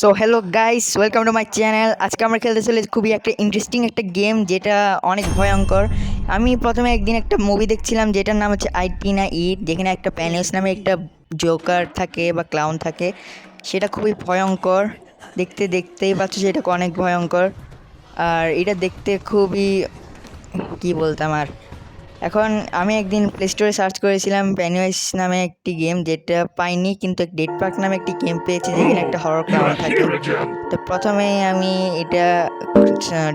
So hello guys, welcome to my channel. আজকে আমরা খেলতে চলে খুবই একটা ইন্টারেস্টিং একটা গেম, যেটা অনেক ভয়ঙ্কর। আমি প্রথমে একদিন একটা মুভি দেখছিলাম যেটার নাম হচ্ছে আইটি না ইট, যেখানে একটা প্যানিস নামে একটা জোকার থাকে বা ক্লাউন থাকে। সেটা খুবই ভয়ঙ্কর, দেখতেই পাচ্ছ সেটা অনেক ভয়ঙ্কর। আর এটা দেখতে খুবই, কি বলতাম আর। এখন আমি একদিন প্লে স্টোরে সার্চ করেছিলাম প্যানিওয়াইজ নামে একটি গেম, যেটা পাইনি, কিন্তু ডেড পার্ক নামে একটি গেম পেয়েছি যেখানে একটা হরর You ক্লাউন are থাকে। here again. তো প্রথমেই আমি এটা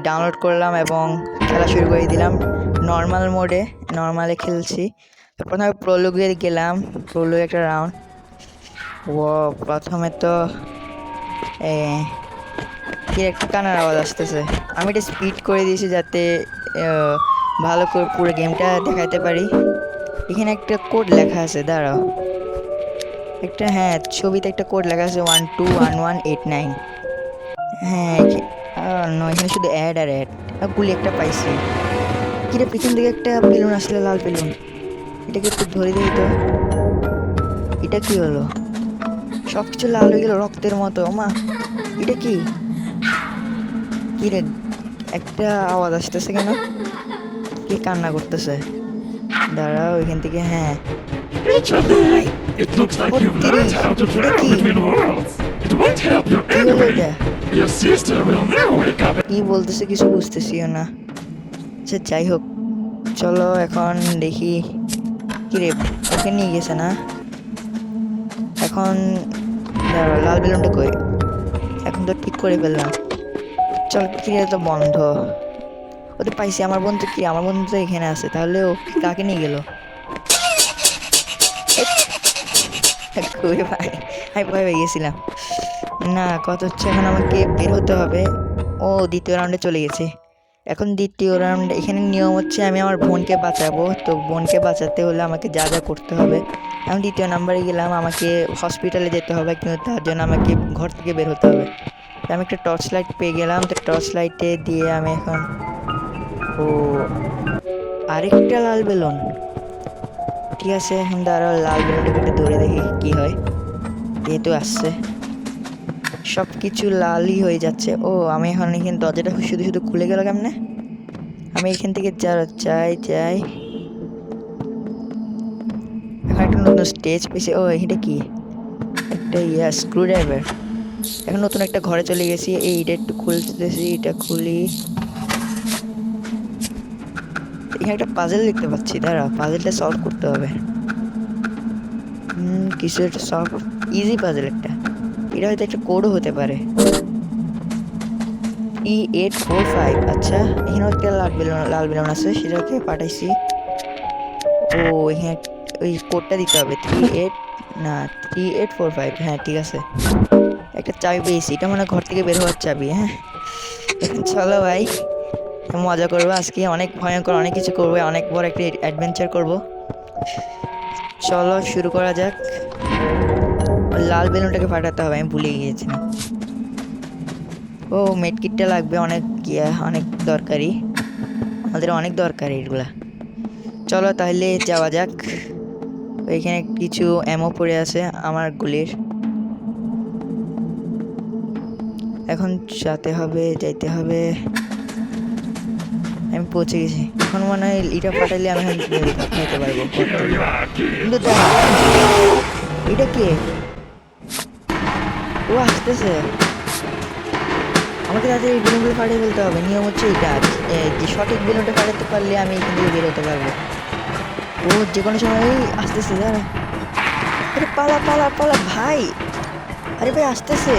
ডাউনলোড করলাম এবং খেলা শুরু করে দিলাম নর্মালে খেলছি। তো প্রথমে প্রোলোগে গেলাম, প্রোলোগ একটা রাউন্ড। ও প্রথমে তো কি একটা কান্নার আওয়াজ আসতেছে। আমি এটা স্পিড করে দিয়েছি যাতে আহ, ভালো করে পুরো গেমটা দেখাতে পারি। এখানে একটা কোড লেখা আছে, দাঁড়াও। একটা, হ্যাঁ, ছবিতে একটা কোড লেখা আছে 121189। হ্যাঁ, এখানে শুধু অ্যাড আর অ্যাড। গুলি একটা পাইছি। কিরে, পিছন দিকে একটা বেলুন আসলে, লাল বেলুন। এটাকে একটু ধরে দিই তো। এটা কি হলো? সব কিছু লাল হয়ে গেল রক্তের মতো, মা। এটা কি? কিরে, একটা আওয়াজ আসতেছে কেন? কে কান্না করতেছে? দাঁড়াও, এখান থেকে, হ্যাঁ। Benjamin! ভাই, It looks like O you've Tiri, learned how to এটা travel কি? between worlds. It won't help you কি হলো anyway. এটা? Your sister will never wake up. কি বলতেছে কিছু বুঝতেছিও না। আচ্ছা, যাই হোক, চলো এখন দেখি। কিরে, ওকে নিয়ে গেছে না? এখন দাঁড়াও, লাল বেলুনটা কই? এখন তো ঠিক করে ফেললাম। চল, কিরে, তো বন্ধ। ওদের পাইছি। আমার বন্ধু কি? আমার বন্ধু তো এখানে আছে, তাহলে ও কাকে নিয়ে গেল? কই ভাই, আমি ভয় পেয়ে গেছিলাম। না, কথা হচ্ছে এখন আমাকে বের হতে হবে। ও দ্বিতীয় রাউন্ডে চলে গেছে। এখন দ্বিতীয় রাউন্ড, এখানে নিয়ম হচ্ছে আমি আমার বোনকে বাঁচাবো। তো বোনকে বাঁচাতে হলে আমাকে যা যা করতে হবে। আমি দ্বিতীয় নাম্বারে গেলাম, আমাকে হসপিটালে যেতে হবে, কিন্তু তার জন্য আমাকে ঘর থেকে বের হতে হবে। তো আমি একটা টর্চ লাইট পেয়ে গেলাম, তো টর্চ লাইটে দিয়ে আমি এখন, ও, আরেকটা লাল বেলুন। ঠিক আছে, এখন দাঁড়াও, লাল বেলুনটাকে একটু ধরে দেখি কি হয়। যেহেতু আসছে, সব কিছু লালই হয়ে যাচ্ছে। ও, আমি এখন এখানে দরজাটা শুধু শুধু খুলে গেল কেমনে? আমি এখান থেকে যাই। এখন একটা নতুন স্টেজ পেয়েছি। ও, এটা কি? একটা স্ক্রু ড্রাইভার। এখন নতুন একটা ঘরে চলে গেছি। এইটা একটু খুলতেছি, এটা খুলি। এখানে একটা পাজেল দেখতে পাচ্ছি, দাঁড়া, পাজেলটা সলভ করতে হবে। কিছু একটা সলভ, ইজি পাজেল একটা। এটা হয়তো একটা কোডও হতে পারে। 3845। আচ্ছা, এখানেও একটা লাল বেলুন আছে, সেটাকে পাঠাইছি। ও, এখানে ওই কোডটা দিতে হবে, 38, না, 3845। হ্যাঁ, ঠিক আছে। একটা চাবি পেয়েছি, এটা মানে ঘর থেকে বের হওয়ার চাবি। হ্যাঁ, চলো ভাই, মজা করবো আজকে। অনেক ভয়ঙ্কর অনেক কিছু করবো, অনেক বড় একটা অ্যাডভেঞ্চার করব। চলো শুরু করা যাক। লাল বেলুনটাকে ফাটাতে হবে, আমি ভুলে গিয়েছিলাম। ও, মেডকিটটা লাগবে, অনেক অনেক দরকারি। আমাদের অনেক দরকারি এগুলা। চলো তাহলে যাওয়া যাক। এখানে কিছু অ্যামো পড়ে আছে আমার গুলির। এখন যাইতে হবে। আমি পৌঁছে গেছি। এখন মনে হয় এটা ফাটাইলে আমি এখন হইতে পারবো ঘর Here থেকে। you are কিন্তু again. দাঁড়া, এটা কে? ও আসতেছে। আমাকে তাদের এই বেলুনগুলো ফাটিয়ে ফেলতে হবে। নিয়ম হচ্ছে এটা, যে সঠিক বেলুনটা ফাটাতে পারলে আমি এখান থেকে বের হতে পারবো। ও যে কোনো সময় আসতেছে, দাঁড়া। আরে পালা পালা পালা ভাই! আরে ভাই, আসতেছে।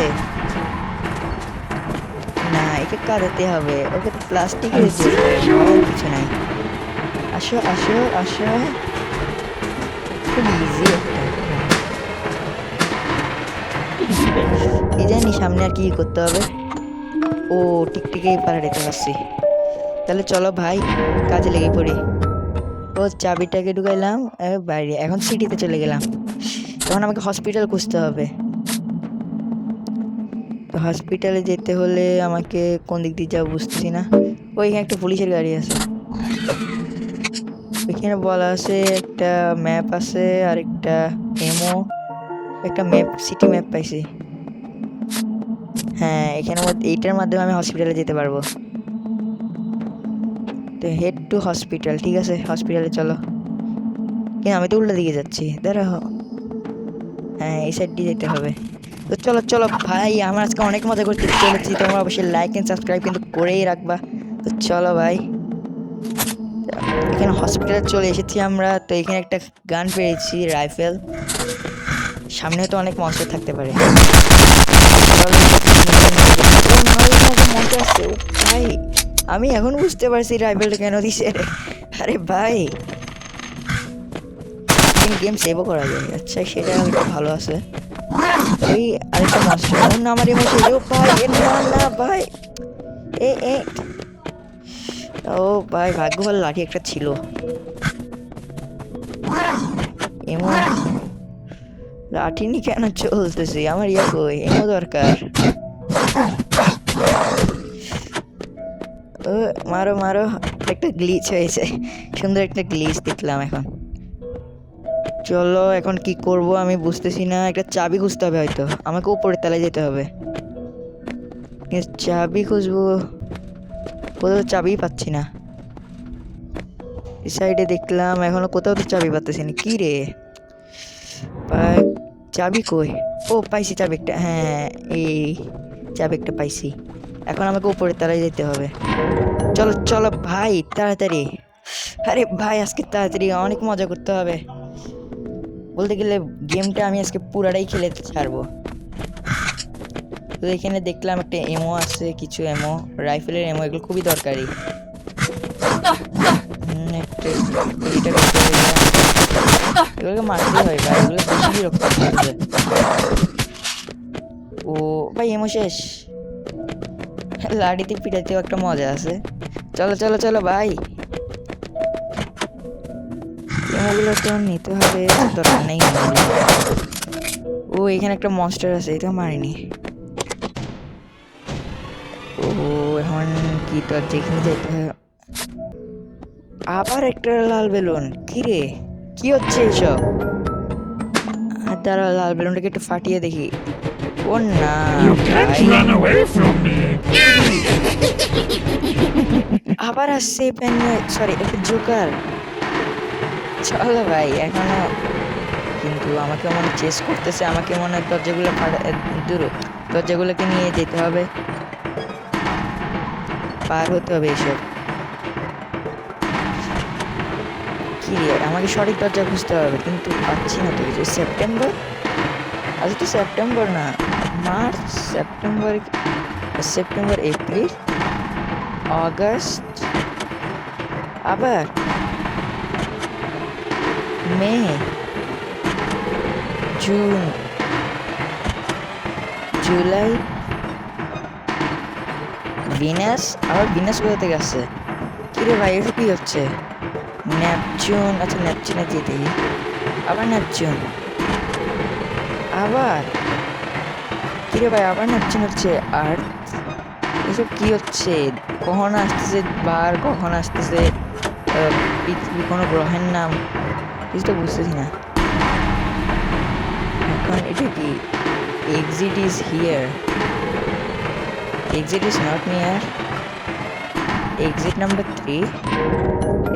না, একে কাঁদাতে হবে, ওকে তো প্লাস্টিকের I জোর see করে, ভয়ের you. কিছু নাই। আসো আসো আসো, খুব ইজি একটা। কি জানি সামনে আর কি করতে হবে। ও, টিকটিকেই পাল্টাতে পারছি। তাহলে চলো ভাই, কাজে লেগে পড়ি। ও, চাবিটাকে ঢুকাইলাম বাইরে। এখন সিটিতে চলে গেলাম। এখন আমাকে হসপিটাল খুঁজতে হবে। তো হসপিটালে যেতে হলে আমাকে কোন দিক দিয়ে যাবো বুঝতেছি না। ওইখানে একটা পুলিশের গাড়ি আছে। ওইখানে বলা আছে একটা ম্যাপ আছে, আর একটা এমও, একটা ম্যাপ, সিটি ম্যাপ পাইছি। হ্যাঁ এইটার মাধ্যমে আমি হসপিটালে যেতে পারবো। তো হেড টু হসপিটাল, ঠিক আছে হসপিটালে চলো। কিন্তু আমি তো উল্টো দিকে যাচ্ছি, দাঁড়াও। হ্যাঁ এই সাইড দিয়ে যেতে হবে। তো চলো চলো ভাই, আমরা আজকে অনেক মজা করতে চলেছি, তোমরা অবশ্যই লাইক এন্ড সাবস্ক্রাইব কিন্তু করেই রাখবা। তো চলো ভাই, এখানে হসপিটালে চলে এসেছি আমরা। তো এখানে একটা গান পেয়েছি, রাইফেল। সামনে তো অনেক মনস্টার থাকতে পারে। চলো, মনস্টার আসছে। ও ভাই, আমি এখন বুঝতে পারছি রাইফেলটা কেন দিছে রে। আরে ভাই, গেম সেভও করা যায়, আচ্ছা সেটা একটা ভালো আছে। ওই আরেকটা মনস্টার, ওর নাম আর ইমোশন। ও ভাই এ না না ভাই, এ এ ও ভাই, ভাগ্য ভালো লাঠি একটা ছিল। এমন লাঠি নি কেন চলতেছে আমার, ইয়া কই এমন দরকার। ও মারো মারো, একটা গ্লিচ হয়েছে, সুন্দর একটা গ্লিচ দেখলাম। এখন চলো, এখন কি করব আমি বুঝতেছি না। একটা চাবি খুঁজতে হবে, হয়তো আমাকে উপরের তলায় যেতে হবে। কিন্তু চাবি খুঁজবো কোথাও, চাবি পাচ্ছি না। এই সাইডে দেখলাম, এখনো কোথাও তো চাবি পাচ্ছি না। কি রে ভাই, চাবি কই? ও পাইছি চাবি একটা, হ্যাঁ এই চাবি একটা পাইছি। এখন আমাকে উপরের তলায় যেতে হবে। চলো চলো ভাই তাড়াতাড়ি। আরে ভাই আজকে তাড়াতাড়ি অনেক মজা করতে হবে। বলতে গেলে গেমটা আমি আজকে পুরাটাই খেলে ছাড়বো। তো এখানে দেখলাম একটা এমো আছে, কিছু এমো, রাইফেলের এমো, এগুলো খুবই দরকারি। এগুলোকে মারতেই হয় ভাই, এগুলো বেশি বিরক্ত করতেছে। ও ভাই এমো শেষ, লাঠিতে পিটাতেও একটা মজা আছে। চলো চলো চলো ভাই, এমোগুলো তো নিতে হবে, দরকার নেই। ও এখানে একটা মনস্টার আছে, এটা মারিনি। ও এখন কি, তো যেখানে যেতে হয়। আবার একটা লাল বেলুন, কি রে কি হচ্ছে এইসব? আর দাঁড়া, লাল বেলুনটাকে একটু ফাটিয়ে দেখি। ও না You can't ভাই, run away from me. আবার আসছে সরি একটা জোকার। চলো ভাই এখনো, কিন্তু আমাকে মনে চেস করতেছে, আমাকে মনে হয় দরজাগুলো দূর, দরজাগুলোকে নিয়ে যেতে হবে, পার হতে হবে এইসব। কি রে, আমাকে সঠিক দরজা খুঁজতে হবে, কিন্তু পাচ্ছি না তো কিছু। সেপ্টেম্বর, আজ তো সেপ্টেম্বর না, March, September, September, April, August, আবার মে, জুন, জুলাই, ভিনাস। আবার ভিনাস কোথা থেকে আসছে? কিরে ভাই এটা কি হচ্ছে? নেপচুন, আচ্ছা নেপচুনে যেতে, আবার নেপচুন, আবার কিরে ভাই আবার নেপচুন হচ্ছে। আর এসব কি হচ্ছে? কখন আসতেছে বার, কখন আসতেছে পৃথিবী, কোনো গ্রহের নাম কিছু তো বুঝতেছি না। এখন এটা কি? Exit is here, exit is not near, exit number 3,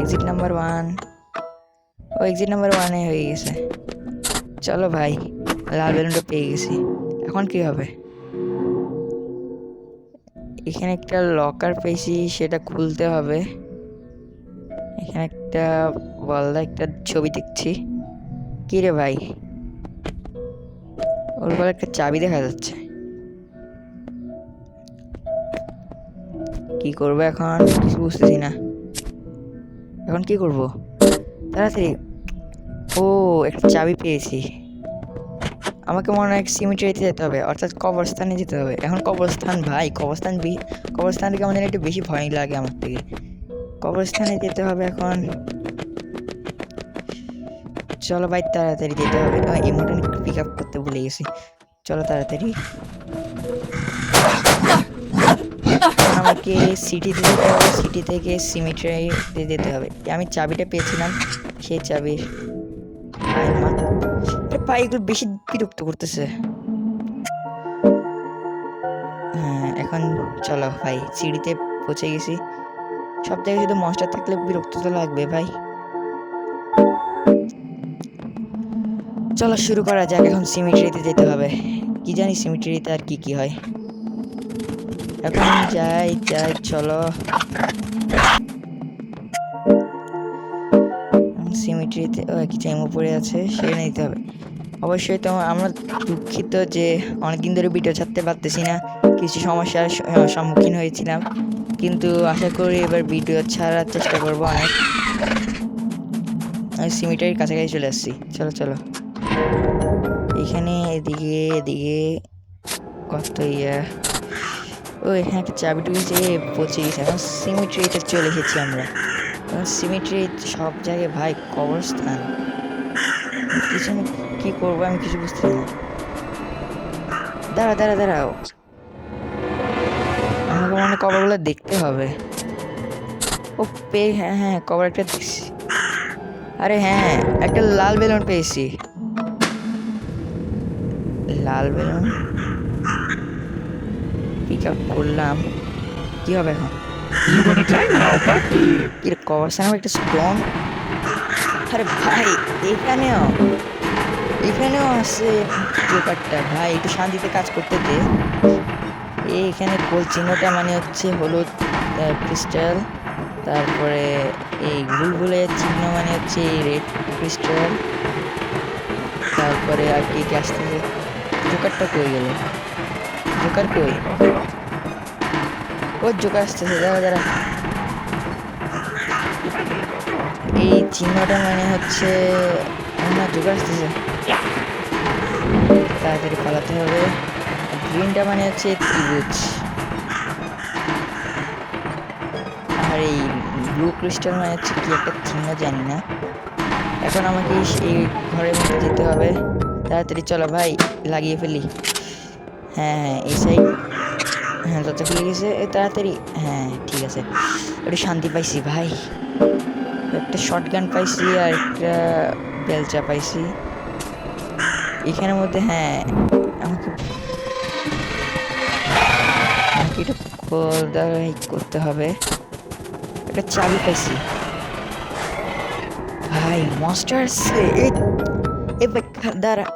exit number 1। ও এক্সিট নাম্বার 1-এ হয়ে গেছে। চলো ভাই, লাল বেলুনটা পেয়ে গেছি, এখন কি হবে? এখানে একটা লকার পেয়েছি, সেটা খুলতে হবে। এখানে একটা বলদা একটা ছবি দেখছি। কি রে ভাই, ওর বলে একটা চাবি দেখা যাচ্ছে। কি করবো এখন, কিছু বুঝতেছি না। এখন কি করবো তাড়াতাড়ি? ও একটা চাবি পেয়েছি, আমাকে মনে হয় সিমিটারিতে যেতে হবে, অর্থাৎ কবরস্থানে যেতে হবে। এখন কবরস্থান ভাই, কবরস্থান থেকে আমাদের একটু বেশি ভয় লাগে আমার থেকে। কবরস্থানে যেতে হবে এখন। চলো ভাই তাড়াতাড়ি যেতে হবে, ইমোটন পিক আপ করতে ভুলে গেছি। চলো তাড়াতাড়ি, আমাকে সিটিতে যেতে হবে, সিটি থেকে সিমিটারিতে যেতে হবে। আমি চাবিটা পেয়েছিলাম, সেই চাবির ভাই এগুলো বেশি বিরক্ত করতেছে। হ্যাঁ এখন চলো ভাই, সিঁড়িতে পৌঁছে গেছি। সব জায়গায় শুধু মনস্টার থাকলে বিরক্ত তো লাগবে ভাই। চলো শুরু করা যাক। এখন সিমিট্রিতে যেতে হবে। কি জানি সিমিট্রিতে আর কি কি হয়। এখন যাই যাই চলো। সিমিট্রিতে কিছু এমো পড়ে আছে, সেখানে নিতে হবে অবশ্যই। তো আমরা দুঃখিত যে অনেকদিন ধরে ভিডিও ছাড়তে পারতেছি না, কিছু সমস্যার সম্মুখীন হয়েছিলাম, কিন্তু আশা করি এবার ভিডিও ছাড়ার চেষ্টা করব অনেক। আমি সিমিটারির কাছাকাছি চলে আসছি। চলো চলো, এখানে এদিকে এদিকে কত ও এখানে একটা চাবি ঢুকেছে, পচে গেছে। এখন সিমিট্রিতে চলে এসেছি আমরা। এখন সিমিট্রি সব জায়গায় ভাই কবরস্থান, কিছু কি করবো আমি কিছু বুঝতেছি না। দাঁড়া দাঁড়া দাঁড়াও, আমাকে মনে কবরগুলো দেখতে হবে। ও হ্যাঁ হ্যাঁ কবর একটা দেখছি। আরে হ্যাঁ, একটা লাল বেলুন পেয়েছি। লাল বেলুন পিক আপ করলাম। কি হবে এখন? You wanna die now, puppy? কি কবরস্থানে একটা স্টোন? আরে ভাই এখানেও এখানেও আছে জোকারটা। ভাই একটু শান্তিতে কাজ করতে দে। এখানে গোল চিহ্নটা মানে হচ্ছে হলুদ ক্রিস্টাল, তারপরে এই বুলবুলের চিহ্ন মানে হচ্ছে রেড ক্রিস্টাল, তারপরে আর কি কি আসতেছে। জোকারটা কই গেল? জোকার কই? ও জোকার আসতেছে, দাঁড়া দাঁড়া। এই চিহ্নটা মানে হচ্ছে না, জোকার আসতেছে, তাড়াতাড়ি পালাতে হবে। গ্রিনটা মানে হচ্ছে ত্রিভুজ, আর এই ব্লু ক্রিস্টাল মানে হচ্ছে কি একটা চিহ্ন জানি না। এখন আমাকে এই ঘরের মধ্যে যেতে হবে। তাড়াতাড়ি চলো ভাই, লাগিয়ে ফেলি। হ্যাঁ হ্যাঁ এই সাইড। হ্যাঁ দরজা খুলে গেছে, তাড়াতাড়ি। হ্যাঁ ঠিক আছে, একটু শান্তি পাইছি ভাই। একটা শটগান পাইছি আর একটা বেলচা পাইছি এখানের মধ্যে। হ্যাঁ আমাকে আমাকে এটা করতে হবে। একটা চাবি পাইছি ভাই। মনস্টার দাঁড়া,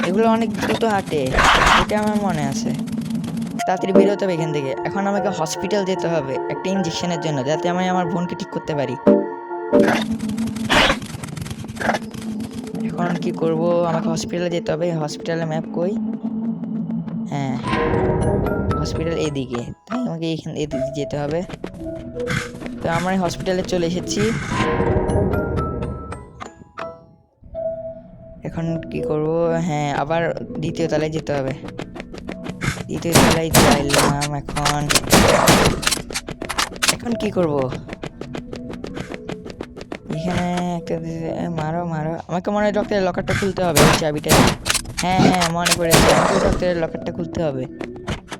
এগুলো অনেক দ্রুত হাঁটে, এটা আমার মনে আছে। তাড়াতাড়ি বেরোতে হবে এখান থেকে। এখন আমাকে হসপিটাল যেতে হবে একটা ইঞ্জেকশনের জন্য, যাতে আমি আমার বোনকে ঠিক করতে পারি। এখন কি করব, আমাকে হসপিটালে যেতে হবে। হসপিটালের ম্যাপ কই? হ্যাঁ হসপিটাল এদিকে, তাই আমাকে এদিকে যেতে হবে। তো আমরা হসপিটালে চলে এসেছি। এখন কি করব? হ্যাঁ আবার দ্বিতীয় তলায় যেতে হবে। দ্বিতীয় তলায় চাইলাম। এখন এখন কি করব? এখানে একটা মারো মারো। আমাকে মনে হয় ডক্টরের লকারটা খুলতে হবে ওই চাবিটা। হ্যাঁ হ্যাঁ মনে পড়েছে, আমাকে ডক্টরের লকারটা খুলতে হবে।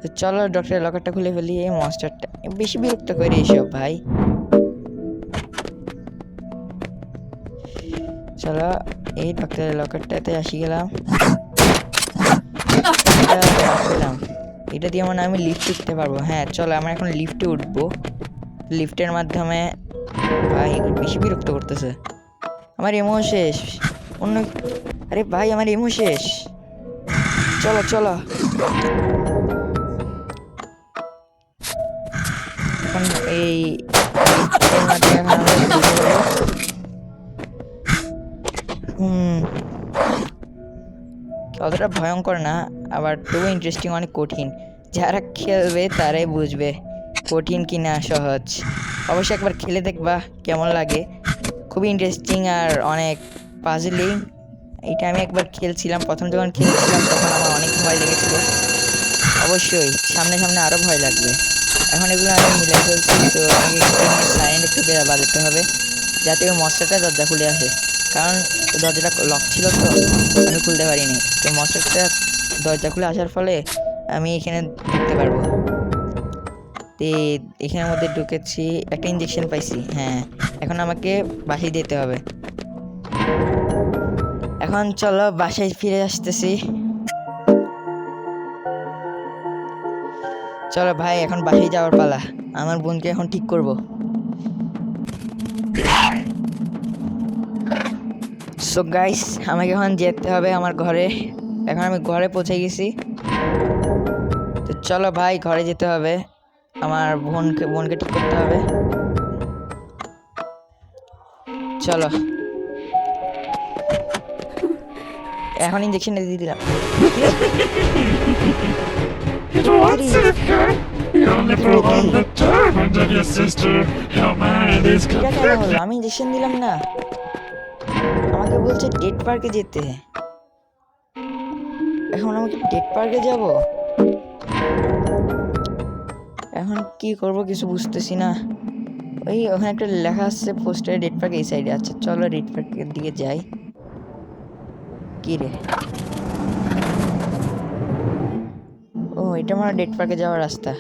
তো চলো ডক্টরের লকারটা খুলে ফেলি। এই মনস্টারটা বেশি বিরক্ত করে এইসব ভাই। চলো এই ডক্টরের লকারটাতে আসি গেলাম। এটা দিয়ে মানে আমি লিফট উঠতে পারবো। হ্যাঁ চলো আমরা এখন লিফটে উঠবো। লিফটের মাধ্যমে ভাই বেশি বিরক্ত করতেছে। আমার এমো শেষ অন্য। আরে ভাই আমার এমো শেষ। চলো চলো এখন এই লিফটের মাধ্যমে এখন আমরা উঠে যাবো। অতটা ভয়ঙ্কর না, আবার তবু ইন্টারেস্টিং, অনেক কঠিন। যারা খেলবে তারাই বুঝবে কঠিন কি না সহজ। অবশ্যই একবার খেলে দেখবা কেমন লাগে। খুবই ইন্টারেস্টিং আর অনেক পাজলিং। এটা আমি একবার খেলছিলাম, প্রথম যখন খেলছিলাম তখন আমার অনেক ভয় লেগেছিল। অবশ্যই সামনে সামনে আরও ভয় লাগবে। এখন এগুলো আমি মিলাই ফেলছি, তো আমাকে সাইলেন্ট একটু বাজাতে হবে, যাতে ওই মশলাটা দরজা খুলে আসে। কারণ দরজাটা লক ছিল, তো আমি খুলতে পারিনি। তো মশলাটা দরজা খুলে আসার ফলে আমি এখানে ঢুকতে পারবো। তো এখানের মধ্যে ঢুকেছি, একটা ইঞ্জেকশন পাইছি। হ্যাঁ এখন আমাকে বাসায় যেতে হবে। এখন চলো বাসায় ফিরে আসতেছি। চলো ভাই এখন বাসায় যাওয়ার পালা। আমার বোনকে এখন ঠিক করব। সো গাইস, আমাকে এখন যেতে হবে আমার ঘরে। এখন আমি ঘরে পৌঁছে গেছি। তো চলো ভাই, ঘরে যেতে হবে। আমার বোনকে ঠিক করতে হবে। চলো এখন ইঞ্জেকশন দিয়ে দিলাম। It won't save her. Only for one determined of your sister. Your mind is এটা কেন হলো? conflicted. আমি ইঞ্জেকশন দিলাম না, আমাকে বলছে ডেট পার্কে যেতে। এখন আমাকে ডেট পার্কে যাব? এখন কি করব কিছু বুঝতেছি না। ওই ওখানে একটা লেখা আছে পোস্টারে ডেট পার্ক এই সাইডে। আচ্ছা চলো ডেট পার্কের দিকে যাই। কি রে? ও এটা মানে ডেট পার্কে যাওয়ার রাস্তা।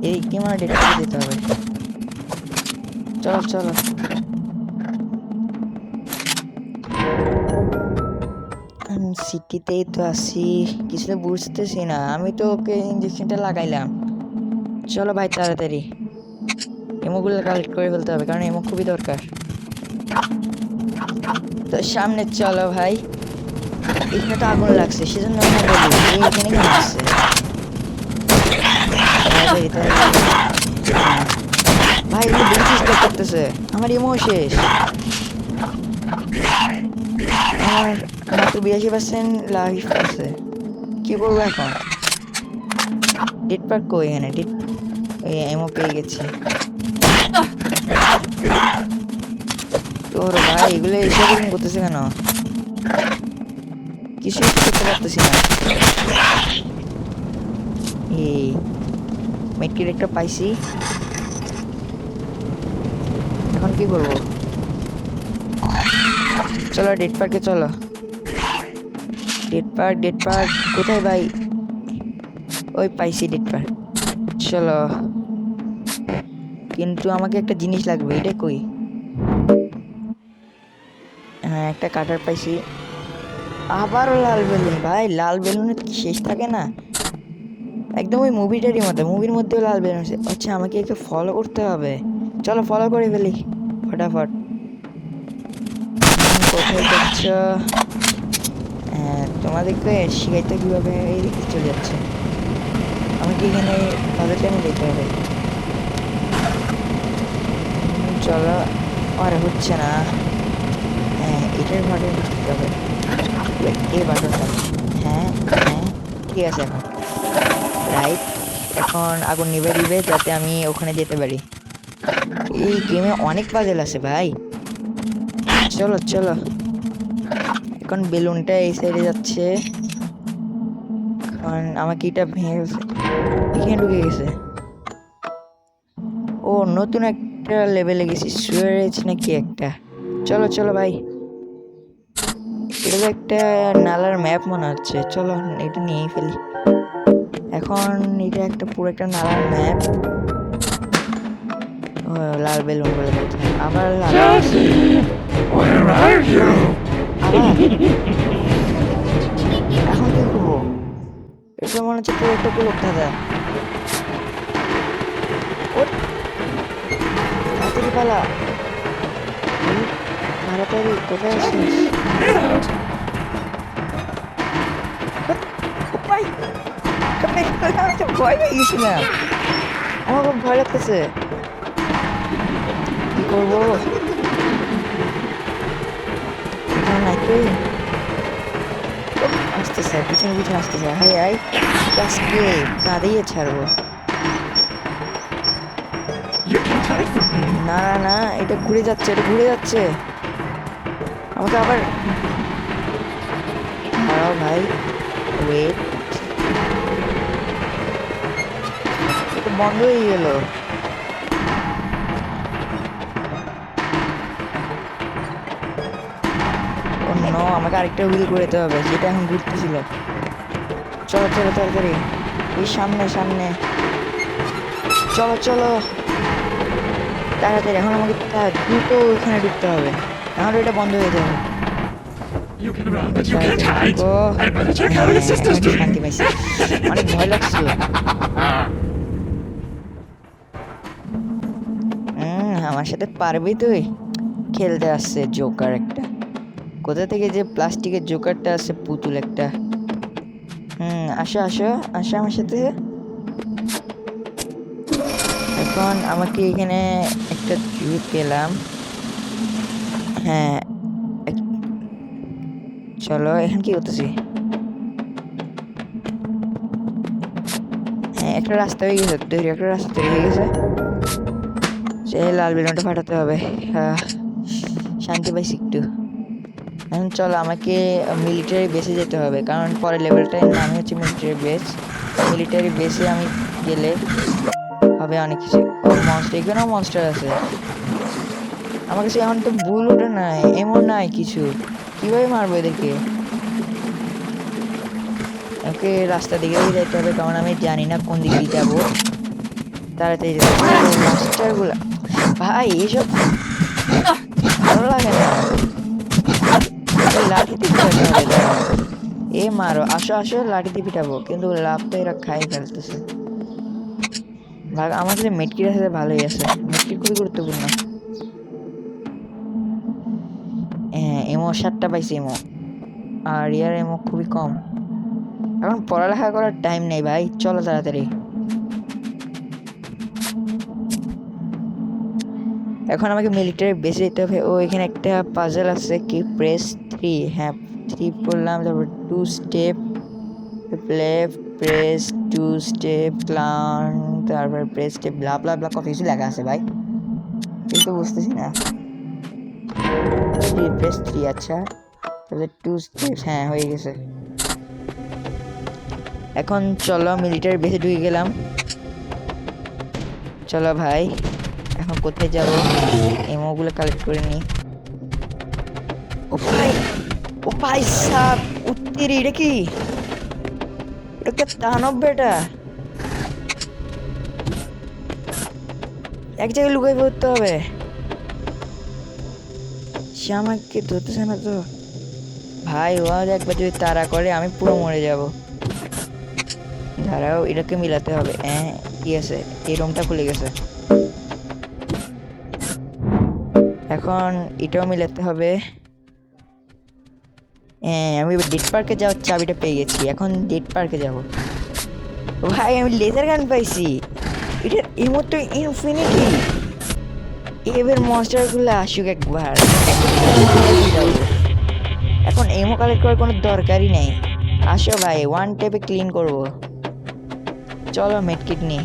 এই কি মানে ডেট পার্কে যেতে হবে। চলো চলো। সিটিতেই তো আছি, কিছু তো বুঝতেছি না। আমি তো ওকে ইঞ্জেকশনটা লাগাইলাম। চলো ভাই তাড়াতাড়ি এমোগুলো কালেক্ট করে ফেলতে হবে, কারণ এমো খুবই দরকার। তো সামনে চলো ভাই। এখানে তো আগুন লাগছে, সেজন্য আমি বলি এই এখানে কেন আসছে। তাড়াতাড়ি তাড়াতাড়ি। ভাই এগুলো বেশি স্টপ করতেছে, আমার এমো শেষ। আমার মাত্র 82% লাইফ আছে। কি করবো এখন? ডেট পার্ক কই? এখানে ডেট এমও পেয়ে গেছি। তোর ভাই এগুলো এসব করতেছে কেন? কিছুই তো করতে পারতেছি না। এই মেটকিট একটা পাইছি, এখন কি করবো? চলো ডেট পার্কে চলো। ডেট পার্ক কোথায় ভাই? ওই পাইছি ডেট পার্ক। চলো, কিন্তু আমাকে একটা জিনিস লাগবে। এটা কই? হ্যাঁ একটা কাটার পাইছি। আবারও লাল বেলুন। ভাই লাল বেলুনের কি শেষ থাকে না? একদম ওই মুভিটারই মতো। মুভির মধ্যেও লাল বেলুন আছে। আচ্ছা আমাকে একে ফলো করতে হবে। চলো ফলো করে ফেলি ফটাফট। কোথায় যাচ্ছ? হ্যাঁ তোমাদেরকে শিখাইতে কিভাবে এই দিকে চলে যাচ্ছে। আমাকে এখানে তাদের টাইমে যেতে হবে। চলো। আরে হচ্ছে না। হ্যাঁ এটার বাটন টিপতে হবে। এই বাটনটা। হ্যাঁ হ্যাঁ ঠিক আছে। এখন রাইট। এখন আগুন নিভে দিবে যাতে আমি ওখানে যেতে পারি। এই গেমে অনেক পাজেল আছে ভাই। চলো চলো। এখন বেলুনটা এই সাইডে যাচ্ছে। এখন আমাকে এটা ভেঙে গেছে, এখানে ঢুকে গেছে। ও নতুন একটা লেভেলে গেছি, সুয়ারেজ নাকি একটা। চলো চলো ভাই। এটা তো একটা নালার ম্যাপ মনে হচ্ছে। চলো এটা নিয়েই ফেলি। এখন এটা একটা পুরো একটা নালার ম্যাপ। ও লাল বেলুন বলে কথা, আবার লাল। Daddy, where are you? আবার এখন কি করবো? এটা মনে হচ্ছে পুরো একটা গোলক ধাঁধা। ওঠ, তাড়াতাড়ি পালা। এই, তাড়াতাড়ি কোথায় আছিস? ও ভাই, আমি তো ভয় পেয়ে গেছিলাম। আমার খুব ভয় লাগতেছে। কি করবো? এখানে নাকি আসতেছে, পিছনে পিছনে আসতেছে। হাই হাই আজকে কাঁদিয়ে ছাড়বো। You can't hide from me. না না না, এটা ঘুরে যাচ্ছে, এটা ঘুরে যাচ্ছে। আমাকে আবার দাঁড়াও ভাই, ওয়েট। এটা বন্ধ হয়ে গেল। অন্য আমাকে আরেকটা হুইল করে যেতে হবে, যেটা এখন ঘুরতেছিল। চলো চলো তাড়াতাড়ি, ওই সামনে সামনে। চলো চলো তাড়াতাড়ি। এখন আমাকে দ্রুত ওখানে ঢুকতে হবে, নাহলে এটা বন্ধ হয়ে যাবে। You can run, but you can't hide. O I'd better check how your sister's doing. শান্তি পাইছি, অনেক ভয় লাগছিল। আমার সাথে পারবি তুই? খেলতে আসছে জোকার একটা। কোথা থেকে যে প্লাস্টিকের জোকারটা আছে, পুতুল একটা। আসো আসো আসো আমার সাথে। এখন আমাকে এখানে একটা চুরি পেলাম। হ্যাঁ, এক- চলো এখন কি করতেছি। হ্যাঁ, একটা রাস্তা হয়ে গেছে তৈরি, একটা রাস্তা তৈরি হয়ে গেছে। সেই লাল বেলুনটা ফাটাতে হবে। আহ, শান্তি পাইছি একটু। এখন চলো আমাকে মিলিটারি বেসে যেতে হবে, কারণ পরের লেভেলটার নামই হচ্ছে মিলিটারি বেস। মিলিটারি বেসে আমি গেলে হবে অনেক কিছু। ও মনস্টার, এখানেও মনস্টার আছে। আমার কাছে এখন তো বুলেটও নাই, এমন নাই কিছু। কিভাবে মারবো এদেরকে? ওকে রাস্তা দিকে দিকে যাইতে হবে, কারণ আমি জানি না কোন দিক দিয়ে যাবো। তাড়াতাড়ি যেতে হবে। মনস্টার গুলা ভাই এইসব ভালো লাগে না। লাঠিতে পিটাতে হবে, দাঁড়াও। এ মারো, আসো আসো, লাঠিতে পিটাবো, কিন্তু লাভ তো এরা খাই ফেলতেছে। ভাগ, আমার কাছে মেটকিট আছে, ভালোই আছে। মেটকিট খুবই গুরুত্বপূর্ণ। হ্যাঁ, এমো 7টা পাইছি এমো। আর ইয়ার এমো খুবই কম। এখন পড়ালেখা করার টাইম নেই ভাই, চলো তাড়াতাড়ি। এখন আমাকে মিলিটারি বেসে যেতে হবে। ও এখানে একটা পাজল আছে, কি প্রেস 3। হ্যাঁ, 3 করলাম, তারপর 2 step left, press 2 step clan, তারপর প্রেস 2 ব্লা ব্লা ব্লা, কত কিছু লেখা আছে ভাই, কিন্তু বুঝতেছি না। প্রেস 3, আচ্ছা, তাহলে 2 স্টেপ। হ্যাঁ, হয়ে গেছে। এখন চলো মিলিটারি বেসে ঢুকে গেলাম। চলো ভাই, এখন কোথায় যাব? এমোগুলো কালেক্ট করে নি। ও ভাই, ও ভাই সাব, উত্তেরি, এটা কি? এটা কি দানব বেটা? এক জায়গায় লুকাই পড়তে হবে। সে আমাকে ধরতেছে না তো ভাই। ও একবার যদি তাড়া করে আমি পুরো মরে যাব। দাঁড়াও, এটাকে মিলাতে হবে। হ্যাঁ, কি আছে, এই রুমটা খুলে গেছে। এখন এটাও মিলাতে হবে। হ্যাঁ, আমি ডেট পার্কে যাওয়ার চাবিটা পেয়ে গেছি। এখন ডেট পার্কে যাব। ভাই আমি লেজার গান পাইছি। এটা এই মতো ইনফিনিটি। এবার মনস্টারগুলো আসুক একবার, যাবো। এখন এমও কালেক্ট করার কোনো দরকারই নেই। আসো ভাই, 1 ট্যাপে ক্লিন করব। চলো মেডকিট নি।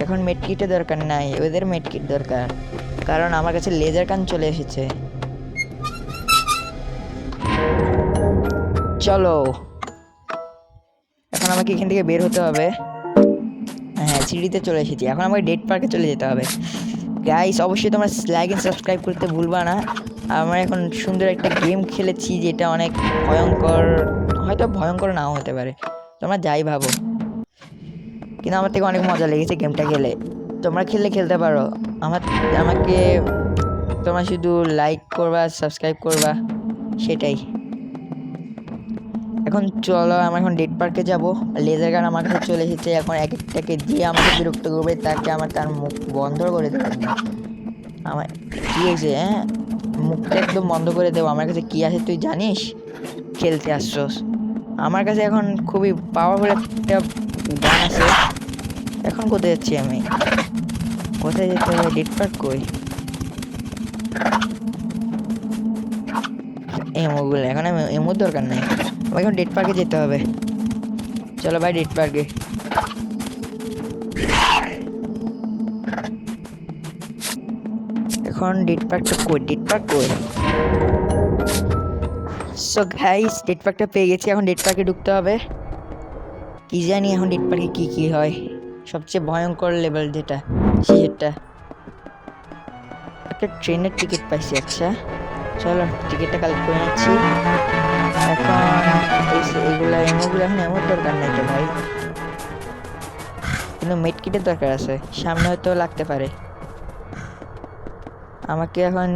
এখন মেডকিটের দরকার নাই, ওদের মেডকিট দরকার, কারণ আমার কাছে লেজার গান চলে এসেছে। চলো, এখন আমাকে এখান থেকে বের হতে হবে। হ্যাঁ, সিঁড়িতে চলে এসেছি। এখন আমাকে ডেট পার্কে চলে যেতে হবে। গাইস, অবশ্যই তোমরা লাইক এন্ড সাবস্ক্রাইব করতে ভুলবা না। আমরা এখন সুন্দর একটা গেম খেলেছি, যেটা অনেক ভয়ঙ্কর, হয়তো ভয়ঙ্কর নাও হতে পারে, তোমরা যাই ভাবো, কিন্তু আমার থেকে অনেক মজা লেগেছে গেমটা খেলে। তোমরা খেললে খেলতে পারো। আমার আমাকে তোমরা শুধু লাইক করবা, সাবস্ক্রাইব করবা, সেটাই। এখন চলো, আমরা এখন ডেট পার্কে যাব। লেজার গান আমার কাছে চলে এসেছে। এখন এক একটাকে যে আমাকে বিরক্ত করবে তাকে আমার তার মুখ বন্ধ করে দেবো একদম। আমার কি হয়েছে? হ্যাঁ, মুখটা একদম বন্ধ করে দেবো। আমার কাছে কি আছে তুই জানিস? খেলতে আসছস? আমার কাছে এখন খুবই পাওয়ারফুল একটা গান আছে। এখন কোথায় যাচ্ছি আমি? কোথায় যেতে হবে? ডেট পার্ক কই? এমোগুলো এখন এমোর দরকার নেই, আমার এখন ডেট পার্কে যেতে হবে। চলো ভাই, ডেট পার্কে। এখন ডেট পার্কটা কই? ডেট পার্ক কই? সো গাইস, ডেট পার্কটা পেয়ে গেছি। এখন ডেট পার্কে ঢুকতে হবে। কি জানি এখন ডেট পার্কে কি কি হয়, সবচেয়ে ভয়ঙ্কর লেভেল যেটা, সেটা। একটা ট্রেনের টিকিট পাইছি। আচ্ছা, চলো টিকিটটা কালেক্ট করে নিচ্ছি। এখন এইগুলা এমোগুলো এখন এমন দরকার নাই তো ভাই, কিন্তু মেডকিটের দরকার আছে, সামনে হয়তো লাগতে পারে। আমাকে এখন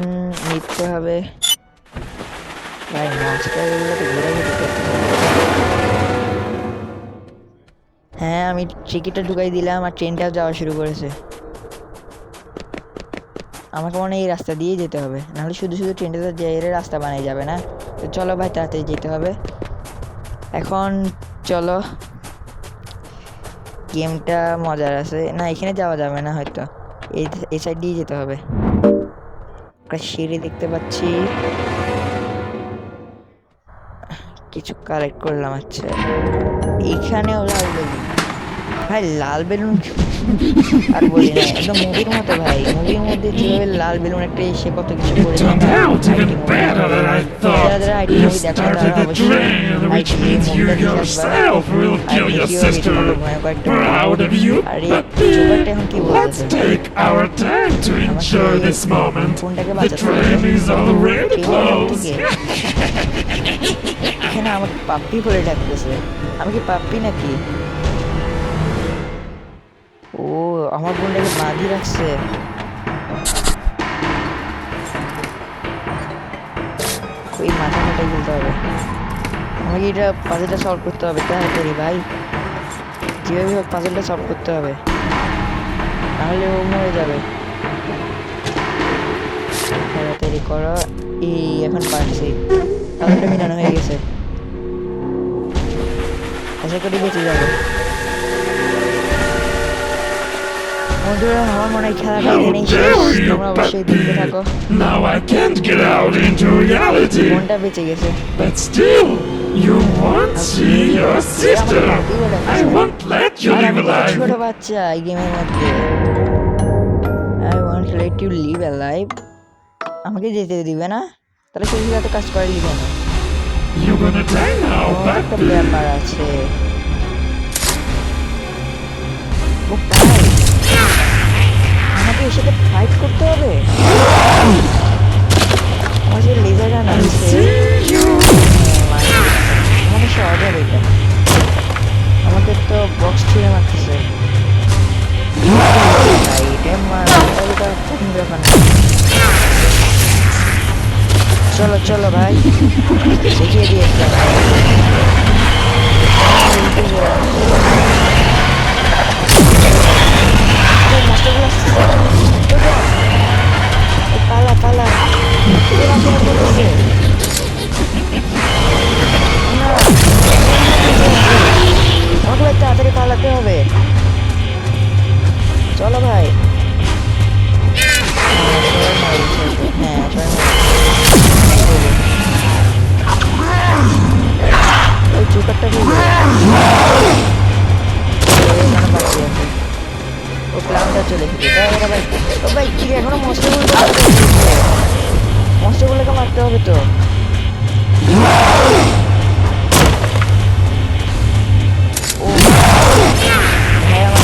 নিতে হবে ভাই। মনস্টার এগুলো তো ঘুরে ঘুরে করতে হবে। হ্যাঁ আমি টিকিটটা ঢুকাই দিলাম আর ট্রেনটাও যাওয়া শুরু করেছে। আমাকে মনে হয় এই রাস্তা দিয়েই যেতে হবে, নাহলে শুধু শুধু ট্রেনটাতে যেয়ে রাস্তা বানিয়ে যাবে না। তো চলো ভাই তাড়াতাড়ি যেতে হবে এখন। চলো, গেমটা মজার আছে না, এখানে যাওয়া যাবে না হয়তো, এই সাইড দিয়ে যেতে হবে। একটা সিঁড়ি দেখতে পাচ্ছি, কিছু কালেক্ট করলাম। আচ্ছা এখানেও লাল বেলুন, ভাই লাল বেলুন আর বলি না, একদম মুভির মতো ভাই। মুভির মধ্যে যেভাবে লাল বেলুন একটা এসে কত কিছু করে দেয় Turned না, out even better than I thought. যারা আইটি You মুভি দেখো started তারা the অবশ্যই train, which IT means you মুভিটা দেখে আসবা। yourself will R kill your দেখিও sister. রীতিমতো ভয়ঙ্কর একটা Proud of you, আর এই but জোকারটা এখন কি let's বলতেছে, take our time to enjoy this moment. ফোনটাকে The বাঁচাতে train is already ট্রেনের closed. থেকে এখানে আমাকে পাপ্পি বলে ডাকতেছে, আমি কি পাপ্পি নাকি? ও আমার বোনটাকে বাঁধি রাখছে। ওই মাথা মাথায় খেলতে হবে আমাকে, এটা পাজলটা সলভ করতে হবে তাড়াতাড়ি ভাই, যেভাবে হোক পাজলটা সলভ করতে হবে, নাহলে ও মরে যাবে। তাড়াতাড়ি করো, এই এখন পারছি, পাজলটা মিলানো হয়ে গেছে, আশা করি বেঁচে যাবে। বন্ধুরা আমার মনে হয় খেলাটা How এখানেই শেষ, dare you, তোমরা অবশ্যই দেখতে থাকো। puppy! Now I can't get out into reality. মনটা বেঁচে গেছে। But still, you won't see your sister. I won't let you R live আমি তো ছোট alive. বাচ্চা এই গেমের মধ্যে। I won't let you live alive, আমাকে যেতে দিবে না? তাহলে শুধু এত কাজ করে লিখে না, You're gonna die now, একটা puppy. ব্যাপার আছে। ও তাই আমাকে এর সাথে ফাইট করতে হবে? আমার যে লেজার গান I আছে see you. আমাকে সহজ হবে এটা, আমাকে তো বক্স ছুঁড়ে মারতেছে। চলো চলো ভাই দেখিয়ে দিয়ে পালা পালা আমাকে তাড়াতাড়ি পালাতে হবে, চলো ভাই। হ্যাঁ ওই চুকারটা ও ক্লাউনটা চলে এসেছে ভাই। ও ভাই কি এখনো মস্টগুলোকে মারতে হবে তো। ও ভাই আমার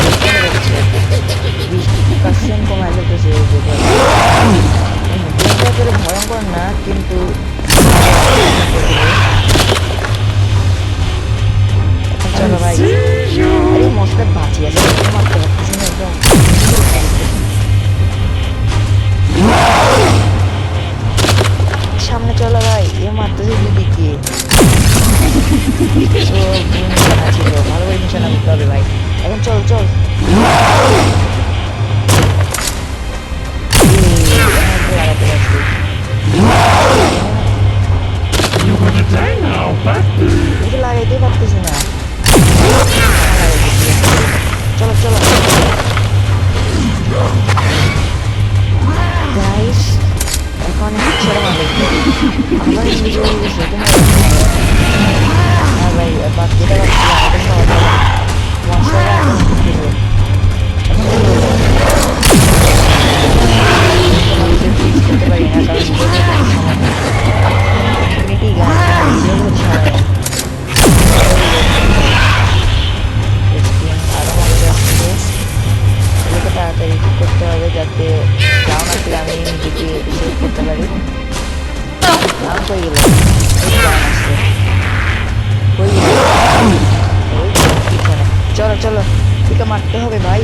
কাশন কমায় ফেলতেছে, করে ভয়ঙ্কর না কিন্তু চলো ভাই। আরে মশলা বাঁচিয়ে আছে, মারতে পারতেছি না একদম। সামনে চলো ভাই, এ মারতেছে দুদিকে। ছিল ভালো করে নিশানা করতে হবে ভাই, এখন চল চল। লাগাতে পারছি You're gonna die now, puppy. এটা লাগাইতে পারতেছি না, চলো চলো গাইস। এখন ছেড়ে মারবে আমার ইংলিশ হয়ে গেছে। হ্যাঁ ভাই বাচ্চাটা মশলাটা করতে পারি না কারণ তাড়াতাড়ি করতে হবে যাতে ডাউন আসলে আমি নিজেকে সেভ করতে পারি। ডাউন করে গেল, চলো চলো একে মারতে হবে ভাই।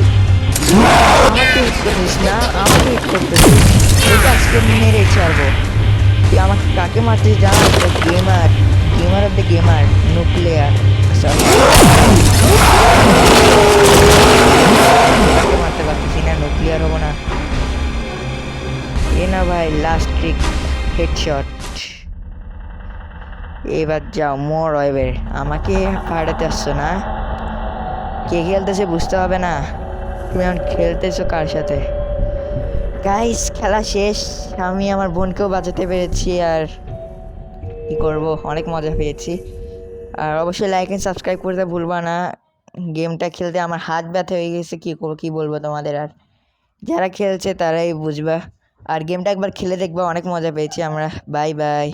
আমাকে হিট করিস না, আমাকে হিট করতে দিস, ওইটা আজকে মেরে ছাড়বো। তুই আমাকে কাকে মারছিস জানা? Gamer, gamer of the gamer, nuclear মারতে পারতেছি না, নিউক্লিয়ার হবো না। এ না ভাই, লাস্ট ট্রিক, হেডশট। এবার যাও, মোর এবার আমাকে ফাটাতে আসছো না? কে খেলতেছে বুঝতে হবে না? তুমি এখন খেলতেছো কার সাথে? গাইস, খেলা শেষ। আমি আমার বোনকেও বাঁচাতে পেরেছি, আর কি করব, অনেক মজা পেয়েছি। আর অবশ্যই লাইক এন্ড সাবস্ক্রাইব করতে ভুলবা না। গেমটা খেলতে আমার হাত ব্যথা হয়ে গেছে, কি বলবো তোমাদের। আর যারা খেলছে তারাই বুঝবা। আর গেমটা একবার খেলে দেখবা, অনেক মজা পেয়েছি আমরা। Bye bye.